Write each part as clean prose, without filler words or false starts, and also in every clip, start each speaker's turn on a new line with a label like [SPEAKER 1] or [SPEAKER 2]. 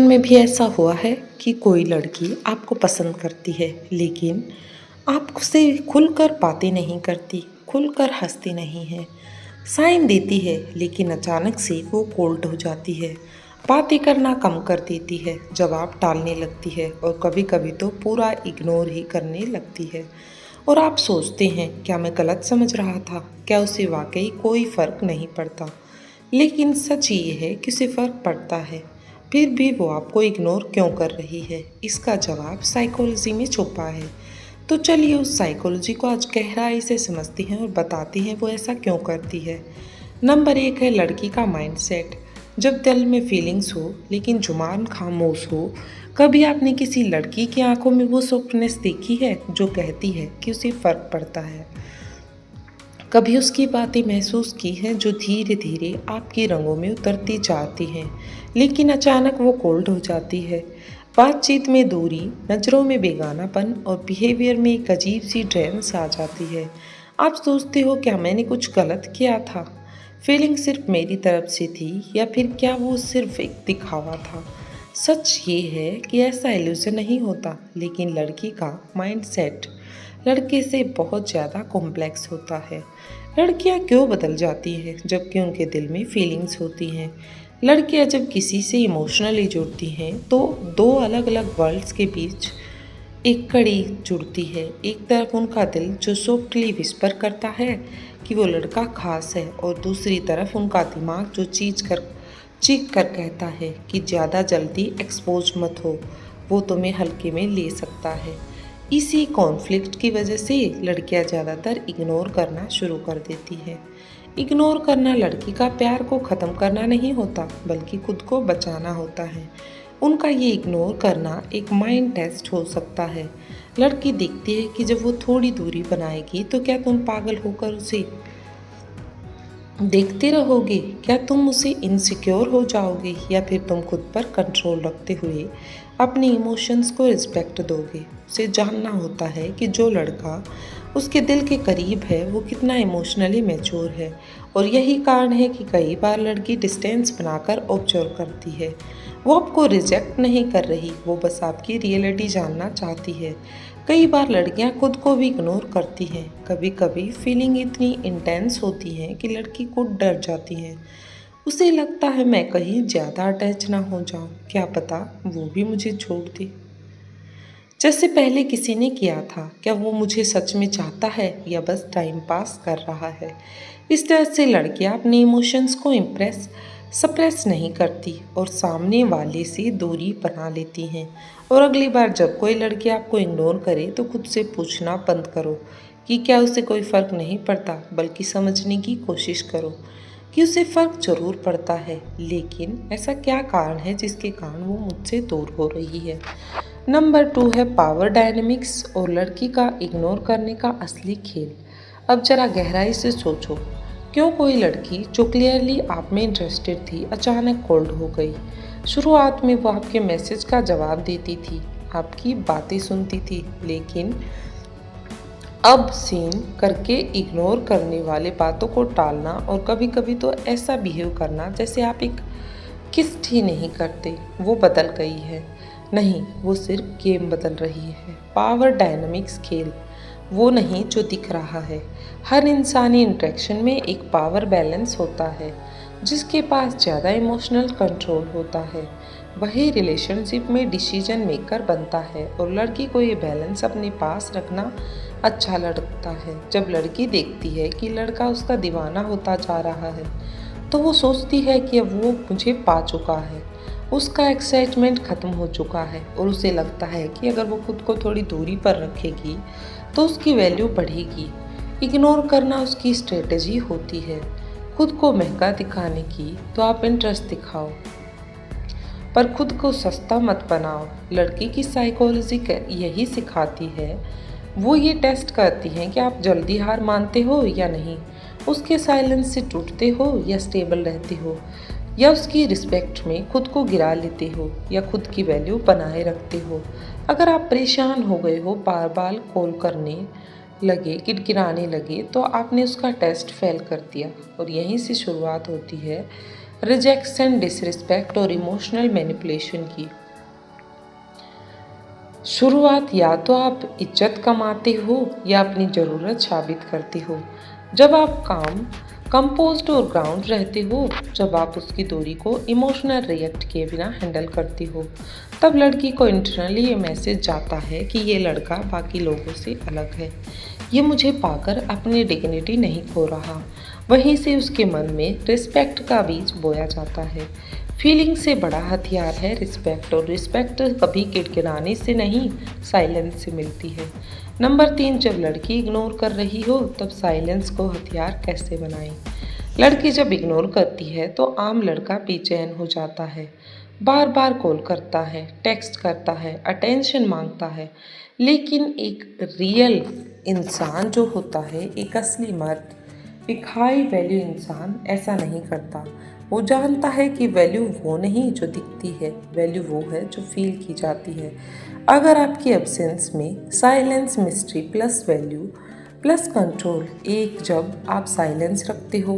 [SPEAKER 1] में भी ऐसा हुआ है कि कोई लड़की आपको पसंद करती है लेकिन आपसे खुलकर बातें नहीं करती, खुलकर हंसती नहीं है, साइन देती है लेकिन अचानक से वो कोल्ड हो जाती है, बातें करना कम कर देती है, जवाब टालने लगती है और कभी कभी तो पूरा इग्नोर ही करने लगती है। और आप सोचते हैं क्या मैं गलत समझ रहा था, क्या उसे वाकई कोई फ़र्क नहीं पड़ता। लेकिन सच ये है कि उसे फ़र्क पड़ता है। फिर भी वो आपको इग्नोर क्यों कर रही है, इसका जवाब साइकोलॉजी में छुपा है। तो चलिए उस साइकोलॉजी को आज गहराई से समझते हैं और बताते हैं वो ऐसा क्यों करती है। नंबर 1 है लड़की का माइंडसेट। जब दिल में फीलिंग्स हो लेकिन जुबान खामोश हो। कभी आपने किसी लड़की की आंखों में वो सॉफ्टनेस देखी है जो कहती है कि उसे फ़र्क पड़ता है। कभी उसकी बातें महसूस की हैं जो धीरे धीरे आपके रंगों में उतरती जाती हैं, लेकिन अचानक वो कोल्ड हो जाती है। बातचीत में दूरी, नज़रों में बेगानापन और बिहेवियर में एक अजीब सी ड्रेंस आ जाती है। आप सोचते हो क्या मैंने कुछ गलत किया था, फीलिंग सिर्फ मेरी तरफ से थी या फिर क्या वो सिर्फ एक दिखावा था। सच ये है कि ऐसा इल्यूजन नहीं होता, लेकिन लड़की का माइंडसेट लड़के से बहुत ज़्यादा कॉम्प्लेक्स होता है। लड़कियां क्यों बदल जाती हैं जबकि उनके दिल में फीलिंग्स होती हैं। लड़कियां जब किसी से इमोशनली जुड़ती हैं तो दो अलग अलग वर्ल्ड्स के बीच एक कड़ी जुड़ती है। एक तरफ उनका दिल जो सॉफ्टली विस्पर करता है कि वो लड़का खास है, और दूसरी तरफ उनका दिमाग जो चीख कर कहता है कि ज़्यादा जल्दी एक्सपोज मत हो, वो तुम्हें हल्के में ले सकता है। इसी कॉन्फ्लिक्ट की वजह से लड़कियां ज़्यादातर इग्नोर करना शुरू कर देती हैं। इग्नोर करना लड़की का प्यार को ख़त्म करना नहीं होता, बल्कि खुद को बचाना होता है। उनका ये इग्नोर करना एक माइंड टेस्ट हो सकता है। लड़की देखती है कि जब वो थोड़ी दूरी बनाएगी तो क्या तुम पागल होकर उसे देखते रहोगे, क्या तुम उसे इनसिक्योर हो जाओगे, या फिर तुम खुद पर कंट्रोल रखते हुए अपने इमोशंस को रिस्पेक्ट दोगे। उसे जानना होता है कि जो लड़का उसके दिल के करीब है वो कितना इमोशनली मैच्योर है, और यही कारण है कि कई बार लड़की डिस्टेंस बनाकर ऑब्जर्व करती है। वो आपको रिजेक्ट नहीं कर रही, वो बस आपकी रियलिटी जानना चाहती है। कई बार लड़कियां खुद को भी इग्नोर करती हैं। कभी कभी फीलिंग इतनी इंटेंस होती है कि लड़की खुद डर जाती है। उसे लगता है मैं कहीं ज़्यादा अटैच ना हो जाऊं, क्या पता वो भी मुझे छोड़ दे जैसे पहले किसी ने किया था। क्या वो मुझे सच में चाहता है या बस टाइम पास कर रहा है। इस तरह से लड़कियां अपने इमोशंस को सप्रेस नहीं करती और सामने वाले से दूरी बना लेती हैं। और अगली बार जब कोई लड़की आपको इग्नोर करे तो खुद से पूछना बंद करो कि क्या उसे कोई फ़र्क नहीं पड़ता, बल्कि समझने की कोशिश करो कि उसे फ़र्क ज़रूर पड़ता है, लेकिन ऐसा क्या कारण है जिसके कारण वो मुझसे दूर हो रही है। नंबर 2 है पावर डायनेमिक्स और लड़की का इग्नोर करने का असली खेल। अब जरा गहराई से सोचो, क्यों कोई लड़की जो क्लियरली आप में इंटरेस्टेड थी अचानक कोल्ड हो गई। शुरुआत में वो आपके मैसेज का जवाब देती थी, आपकी बातें सुनती थी, लेकिन अब सीन करके इग्नोर करने वाले बातों को टालना और कभी कभी तो ऐसा बिहेव करना जैसे आप एक किस्ट ही नहीं करते। वो बदल गई है, नहीं वो सिर्फ गेम बदल रही है। पावर डायनामिक्स खेल वो नहीं जो दिख रहा है। हर इंसानी इंटरेक्शन में एक पावर बैलेंस होता है। जिसके पास ज़्यादा इमोशनल कंट्रोल होता है वही रिलेशनशिप में डिसीजन मेकर बनता है, और लड़की को ये बैलेंस अपने पास रखना अच्छा लगता है। जब लड़की देखती है कि लड़का उसका दीवाना होता जा रहा है तो वो सोचती है कि अब वो मुझे पा चुका है, उसका एक्साइटमेंट ख़त्म हो चुका है, और उसे लगता है कि अगर वो खुद को थोड़ी दूरी पर रखेगी तो उसकी वैल्यू बढ़ेगी। इग्नोर करना उसकी स्ट्रेटजी होती है। खुद को महंगा दिखाने की तो आप इंटरेस्ट दिखाओ, पर खुद को सस्ता मत बनाओ। लड़की की साइकोलॉजी यही सिखाती है। वो ये टेस्ट करती हैं कि आप जल्दी हार मानते हो या नहीं, उसके साइलेंस से टूटते हो या स्टेबल रहते हो, या उसकी रिस्पेक्ट में खुद को गिरा लेते हो या खुद की वैल्यू बनाए रखते हो। अगर आप परेशान हो गए हो, बार बार कॉल करने लगे, गिड़गिड़ाने लगे, तो आपने उसका टेस्ट फेल कर दिया। और यहीं से शुरुआत होती है रिजेक्शन, डिसरिस्पेक्ट और इमोशनल मैनिपुलेशन की। शुरुआत या तो आप इज्जत कमाते हो या अपनी ज़रूरत साबित करते हो। जब आप काम कंपोज्ड और ग्राउंड रहते हो, जब आप उसकी दूरी को इमोशनल रिएक्ट किए बिना हैंडल करते हो, तब लड़की को इंटरनली ये मैसेज जाता है कि ये लड़का बाकी लोगों से अलग है, ये मुझे पाकर अपनी डिग्निटी नहीं खो रहा। वहीं से उसके मन में रिस्पेक्ट का बीज बोया जाता है। फीलिंग से बड़ा हथियार है रिस्पेक्ट, और रिस्पेक्ट कभी किड़किड़ाने से नहीं, साइलेंस से मिलती है। नंबर 3, जब लड़की इग्नोर कर रही हो तब साइलेंस को हथियार कैसे बनाएं। लड़की जब इग्नोर करती है तो आम लड़का बेचैन हो जाता है, बार बार कॉल करता है, टेक्स्ट करता है, अटेंशन मांगता है। लेकिन एक रियल इंसान जो होता है, एक असली मर्द, एक हाई वैल्यू इंसान ऐसा नहीं करता। वो जानता है कि वैल्यू वो नहीं जो दिखती है, वैल्यू वो है जो फील की जाती है। अगर आपकी एब्सेंस में silence, mystery plus value plus control, एक जब आप साइलेंस रखते हो,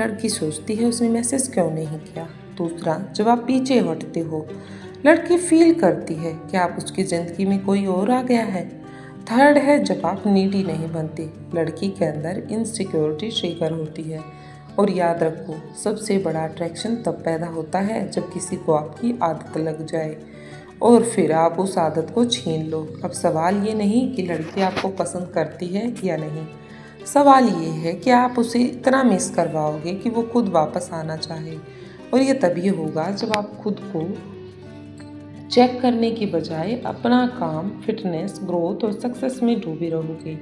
[SPEAKER 1] लड़की सोचती है उसने मैसेज क्यों नहीं किया। दूसरा, जब आप पीछे हटते हो, लड़की फील करती है कि आप उसकी ज़िंदगी में कोई और आ गया है। थर्ड है, जब आप नीडी नहीं बनते, लड़की के अंदर इनसिक्योरिटी ट्रिगर होती है। और याद रखो, सबसे बड़ा अट्रैक्शन तब पैदा होता है जब किसी को आपकी आदत लग जाए और फिर आप उस आदत को छीन लो। अब सवाल ये नहीं कि लड़की आपको पसंद करती है या नहीं, सवाल ये है कि आप उसे इतना मिस करवाओगे कि वो खुद वापस आना चाहे। और ये तभी होगा जब आप खुद को चेक करने की बजाय अपना काम, फिटनेस, ग्रोथ और सक्सेस में डूबे रहोगे।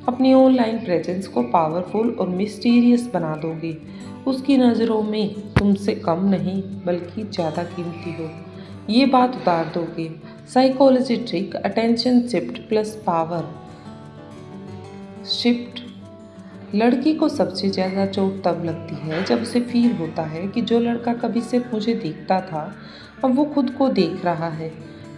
[SPEAKER 1] अपनी ऑनलाइन प्रेजेंस को पावरफुल और मिस्टीरियस बना दोगे। उसकी नज़रों में तुमसे कम नहीं बल्कि ज़्यादा कीमती हो, ये बात उतार दोगे। Psychology trick, attention shift plus power shift. लड़की को सबसे ज़्यादा चोट तब लगती है जब उसे फील होता है कि जो लड़का कभी सिर्फ मुझे देखता था, अब वो खुद को देख रहा है।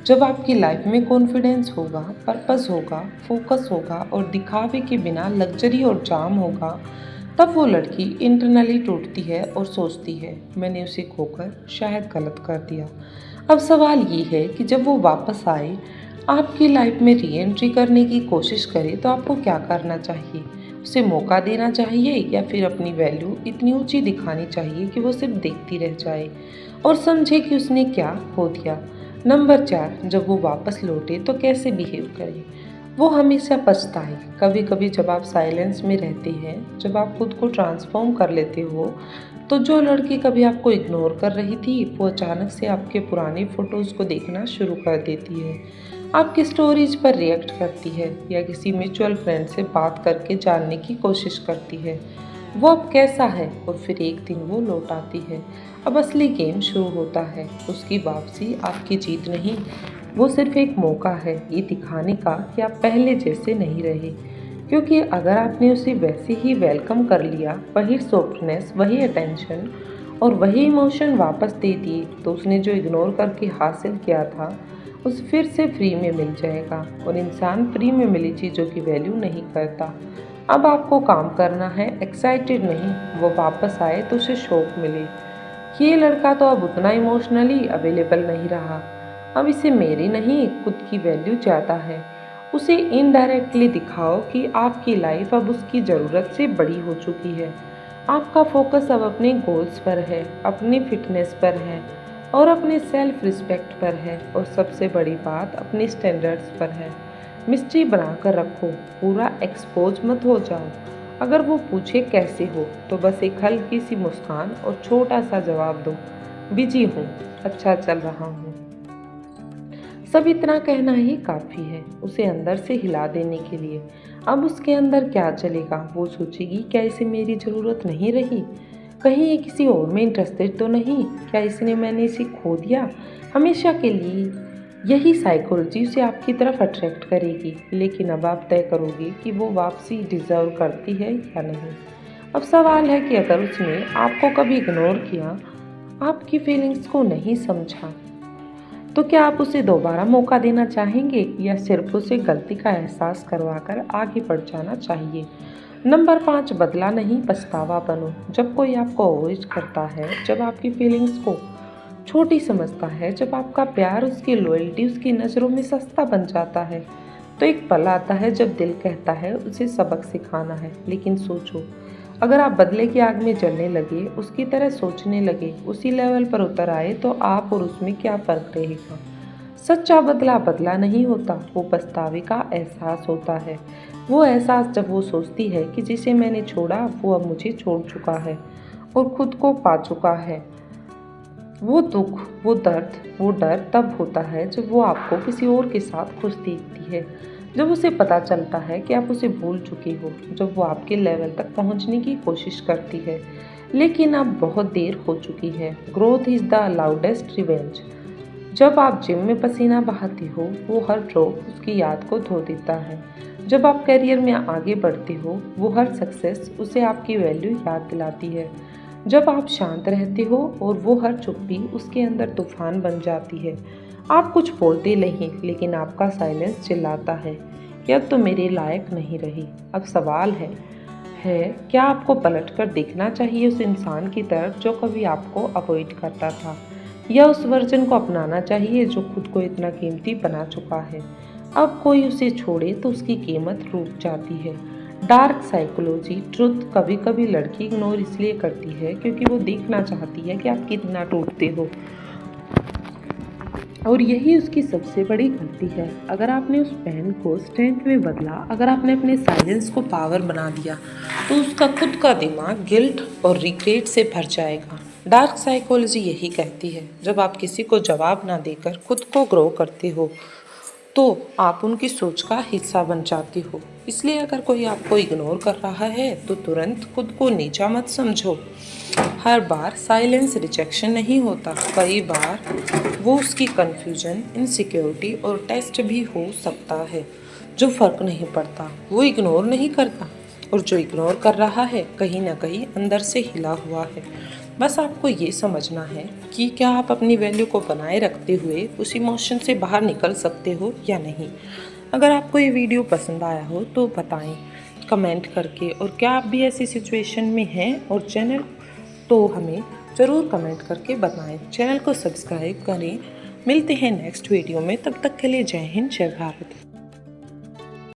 [SPEAKER 1] जब आपकी लाइफ में कॉन्फिडेंस होगा, पर्पस होगा, फोकस होगा और दिखावे के बिना लग्जरी और चार्म होगा, तब वो लड़की इंटरनली टूटती है और सोचती है, मैंने उसे खोकर शायद गलत कर दिया। अब सवाल ये है कि जब वो वापस आए, आपकी लाइफ में री एंट्री करने की कोशिश करे, तो आपको क्या करना चाहिए? उसे मौका देना चाहिए या फिर अपनी वैल्यू इतनी ऊंची दिखानी चाहिए कि वो सिर्फ देखती रह जाए और समझे कि उसने क्या खो दिया। नंबर 4, जब वो वापस लौटे तो कैसे बिहेव करे? वो हमेशा पछताए। कभी कभी जब आप साइलेंस में रहते हैं, जब आप खुद को ट्रांसफॉर्म कर लेते हो, तो जो लड़की कभी आपको इग्नोर कर रही थी, वो अचानक से आपके पुराने फोटोज़ को देखना शुरू कर देती है, आपकी स्टोरीज पर रिएक्ट करती है या किसी म्यूचुअल फ्रेंड से बात करके जानने की कोशिश करती है वो अब कैसा है, और फिर एक दिन वो लौट आती है। अब असली गेम शुरू होता है। उसकी वापसी आपकी जीत नहीं, वो सिर्फ एक मौका है ये दिखाने का कि आप पहले जैसे नहीं रहे। क्योंकि अगर आपने उसे वैसे ही वेलकम कर लिया, वही सॉफ्टनेस, वही अटेंशन और वही इमोशन वापस दे दिए, तो उसने जो इग्नोर करके हासिल किया था उसे फिर से फ्री में मिल जाएगा। और इंसान फ्री में मिली चीज़ों की वैल्यू नहीं करता। अब आपको काम करना है, एक्साइटेड नहीं। वो वापस आए तो उसे शौक मिले, ये लड़का तो अब उतना इमोशनली अवेलेबल नहीं रहा, अब इसे मेरी नहीं खुद की वैल्यू ज़्यादा है। उसे इनडायरेक्टली दिखाओ कि आपकी लाइफ अब उसकी ज़रूरत से बड़ी हो चुकी है। आपका फोकस अब अपने गोल्स पर है, अपनी फिटनेस पर है और अपने सेल्फ रिस्पेक्ट पर है, और सबसे बड़ी बात अपने स्टैंडर्ड्स पर है। मिस्ट्री बनाकर रखो, पूरा एक्सपोज मत हो जाओ। अगर वो पूछे कैसे हो, तो बस एक हल्की सी मुस्कान और छोटा सा जवाब दो, बिजी हूँ, अच्छा चल रहा हूँ। सब इतना कहना ही काफ़ी है उसे अंदर से हिला देने के लिए। अब उसके अंदर क्या चलेगा? वो सोचेगी, क्या इसे मेरी ज़रूरत नहीं रही? कहीं ये किसी और में इंटरेस्टेड तो नहीं? क्या मैंने इसे खो दिया हमेशा के लिए? यही साइकोलॉजी उसे आपकी तरफ अट्रैक्ट करेगी। लेकिन अब आप तय करोगे कि वो वापसी डिज़र्व करती है या नहीं। अब सवाल है कि अगर उसने आपको कभी इग्नोर किया, आपकी फीलिंग्स को नहीं समझा, तो क्या आप उसे दोबारा मौका देना चाहेंगे या सिर्फ उसे गलती का एहसास करवाकर आगे बढ़ जाना चाहिए? नंबर 5, बदला नहीं पछतावा बनो। जब कोई आपको अवॉइड करता है, जब आपकी फीलिंग्स को छोटी समझता है, जब आपका प्यार, उसकी लॉयल्टी उसकी नज़रों में सस्ता बन जाता है, तो एक पल आता है जब दिल कहता है उसे सबक सिखाना है। लेकिन सोचो, अगर आप बदले की आग में जलने लगे, उसकी तरह सोचने लगे, उसी लेवल पर उतर आए, तो आप और उसमें क्या फ़र्क रहेगा? सच्चा बदला बदला नहीं होता, वो पछतावे का एहसास होता है। वो एहसास जब वो सोचती है कि जिसे मैंने छोड़ा वो अब मुझे छोड़ चुका है और खुद को पा चुका है। वो दुख, वो दर्द, वो डर तब होता है जब वो आपको किसी और के साथ खुश देखती है, जब उसे पता चलता है कि आप उसे भूल चुकी हो, जब वो आपके लेवल तक पहुंचने की कोशिश करती है, लेकिन अब बहुत देर हो चुकी है। Growth is the loudest revenge. जब आप जिम में पसीना बहाती हो, वो हर ड्रॉप उसकी याद को धो देता है। जब आप करियर में आगे बढ़ते हो, वो हर सक्सेस उसे आपकी वैल्यू याद दिलाती है। जब आप शांत रहते हो और वो हर चुप्पी उसके अंदर तूफान बन जाती है। आप कुछ बोलते नहीं, लेकिन आपका साइलेंस चिल्लाता है कि अब तो मेरे लायक नहीं रही। अब सवाल है क्या आपको पलटकर देखना चाहिए उस इंसान की तरफ जो कभी आपको अवॉइड करता था, या उस वर्जन को अपनाना चाहिए जो खुद को इतना कीमती बना चुका है? अब कोई उसे छोड़े तो उसकी कीमत रुक जाती है। डार्क साइकोलॉजी ट्रुथ, कभी कभी लड़की इग्नोर इसलिए करती है क्योंकि वो देखना चाहती है कि आप कितना टूटते हो, और यही उसकी सबसे बड़ी गलती है। अगर आपने उस पेन को स्ट्रेंथ में बदला, अगर आपने अपने साइलेंस को पावर बना दिया, तो उसका खुद का दिमाग गिल्ट और रिग्रेट से भर जाएगा। डार्क साइकोलॉजी यही कहती है, जब आप किसी को जवाब ना देकर खुद को ग्रो करते हो, तो आप उनकी सोच का हिस्सा बन जाती हो। इसलिए अगर कोई आपको इग्नोर कर रहा है, तो तुरंत खुद को नीचा मत समझो। हर बार साइलेंस रिजेक्शन नहीं होता, कई बार वो उसकी कन्फ्यूजन, इनसिक्योरिटी और टेस्ट भी हो सकता है। जो फर्क नहीं पड़ता वो इग्नोर नहीं करता, और जो इग्नोर कर रहा है कहीं ना कहीं अंदर से हिला हुआ है। बस आपको ये समझना है कि क्या आप अपनी वैल्यू को बनाए रखते हुए उस इमोशन से बाहर निकल सकते हो या नहीं। अगर आपको ये वीडियो पसंद आया हो तो बताएं कमेंट करके, और क्या आप भी ऐसी सिचुएशन में हैं और चैनल, तो हमें ज़रूर कमेंट करके बताएं। चैनल को सब्सक्राइब करें। मिलते हैं नेक्स्ट वीडियो में, तब तक के लिए जय हिंद, जय भारत।